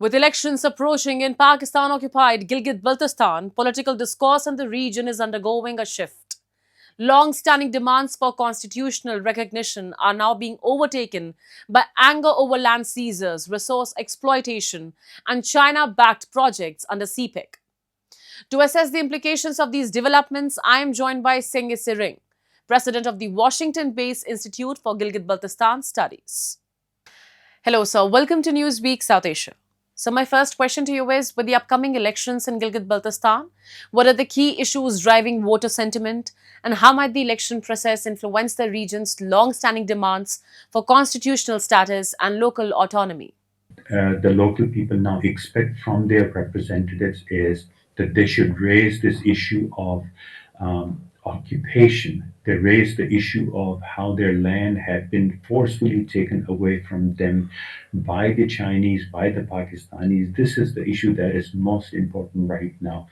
With elections approaching in Pakistan-occupied Gilgit-Baltistan, political discourse in the region is undergoing a shift. Long-standing demands for constitutional recognition are now being overtaken by anger over land seizures, resource exploitation, and China-backed projects under CPEC. To assess the implications of these developments, I am joined by Senge, president of the Washington-based Institute for Gilgit-Baltistan Studies. Hello, sir. Welcome to Newsweek, South Asia. So my first question to you is, with the upcoming elections in Gilgit-Baltistan, what are the key issues driving voter sentiment, and how might the election process influence the region's long-standing demands for constitutional status and local autonomy? The local people now expect from their representatives is that they should raise this issue of occupation. They raise the issue of how their land had been forcefully taken away from them by the Chinese, by the Pakistanis. This is the issue that is most important right now.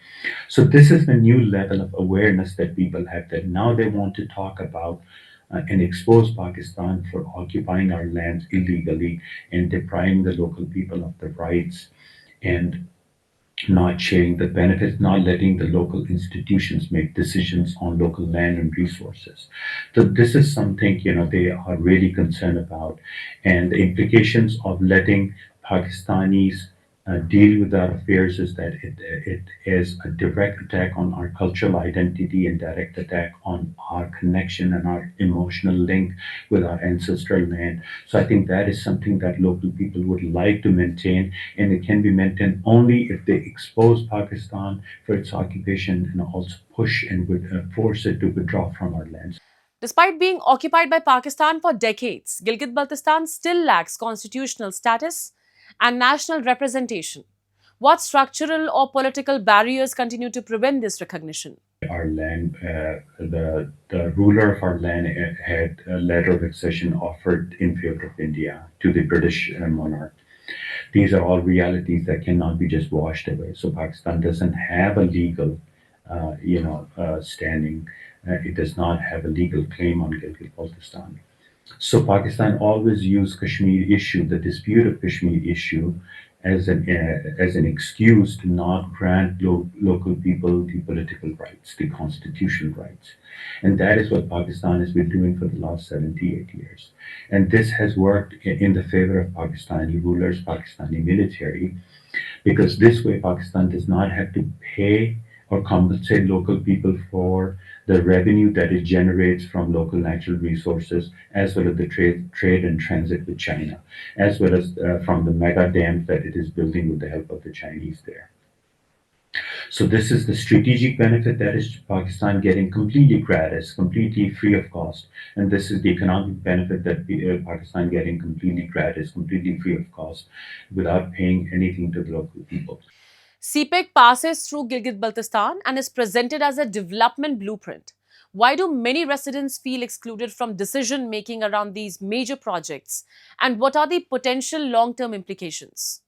So this is the new level of awareness that people have, that now they want to talk about and expose Pakistan for occupying our lands illegally and depriving the local people of the rights and not sharing the benefits, not letting the local institutions make decisions on local land and resources. So this is something, they are really concerned about, and the implications of letting Pakistanis deal with our affairs is that it is a direct attack on our cultural identity and direct attack on our connection and our emotional link with our ancestral land. So I think that is something that local people would like to maintain, and it can be maintained only if they expose Pakistan for its occupation and also push and force it to withdraw from our lands. Despite being occupied by Pakistan for decades, Gilgit-Baltistan still lacks constitutional status and national representation. What structural or political barriers continue to prevent this recognition? Our land, the ruler of our land had a letter of accession offered in favor of India to the British monarch. These are all realities that cannot be just washed away. So Pakistan doesn't have a legal, standing. It does not have a legal claim on Gilgit-Baltistan. So Pakistan always used Kashmir issue, the dispute of Kashmir issue, as an excuse to not grant local people the political rights, the constitutional rights, and that is what Pakistan has been doing for the last 78 years. And this has worked in the favor of Pakistani rulers, Pakistani military, because this way Pakistan does not have to pay or compensate local people for the revenue that it generates from local natural resources, as well as the trade and transit with China, as well as from the mega dams that it is building with the help of the Chinese there. So this is the strategic benefit, that is Pakistan getting completely gratis, completely free of cost. And this is the economic benefit, that Pakistan getting completely gratis, completely free of cost, without paying anything to the local people. CPEC passes through Gilgit-Baltistan and is presented as a development blueprint. Why do many residents feel excluded from decision-making around these major projects? And what are the potential long-term implications?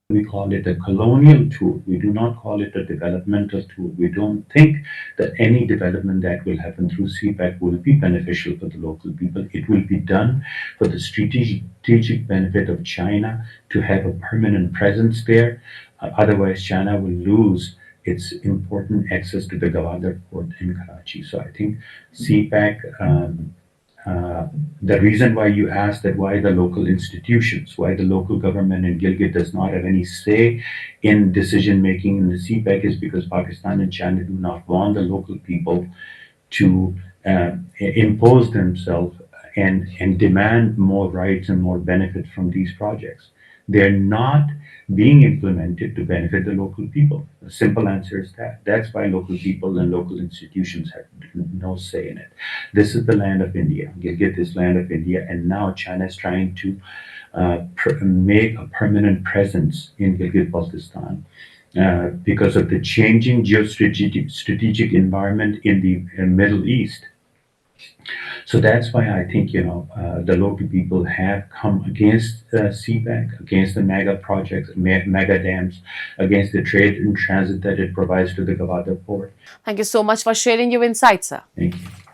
We call it a colonial tool. We do not call it a developmental tool. We don't think that any development that will happen through CPEC will be beneficial for the local people. It will be done for the strategic benefit of China to have a permanent presence there. Otherwise, China will lose its important access to the Gwadar port in Karachi. So I think CPEC, the reason why you asked that why the local institutions, why the local government in Gilgit does not have any say in decision making in the CPEC, is because Pakistan and China do not want the local people to impose themselves and demand more rights and more benefit from these projects. They're not being implemented to benefit the local people. The simple answer is that. That's why local people and local institutions have no say in it. This is the land of India. Gilgit is land of India, and now China is trying to make a permanent presence in Gilgit-Baltistan because of the changing strategic environment in the Middle East. So that's why I think the local people have come against CPEC, against the mega projects, mega dams, against the trade and transit that it provides to the Gwadar port. Thank you so much for sharing your insights, sir. Thank you.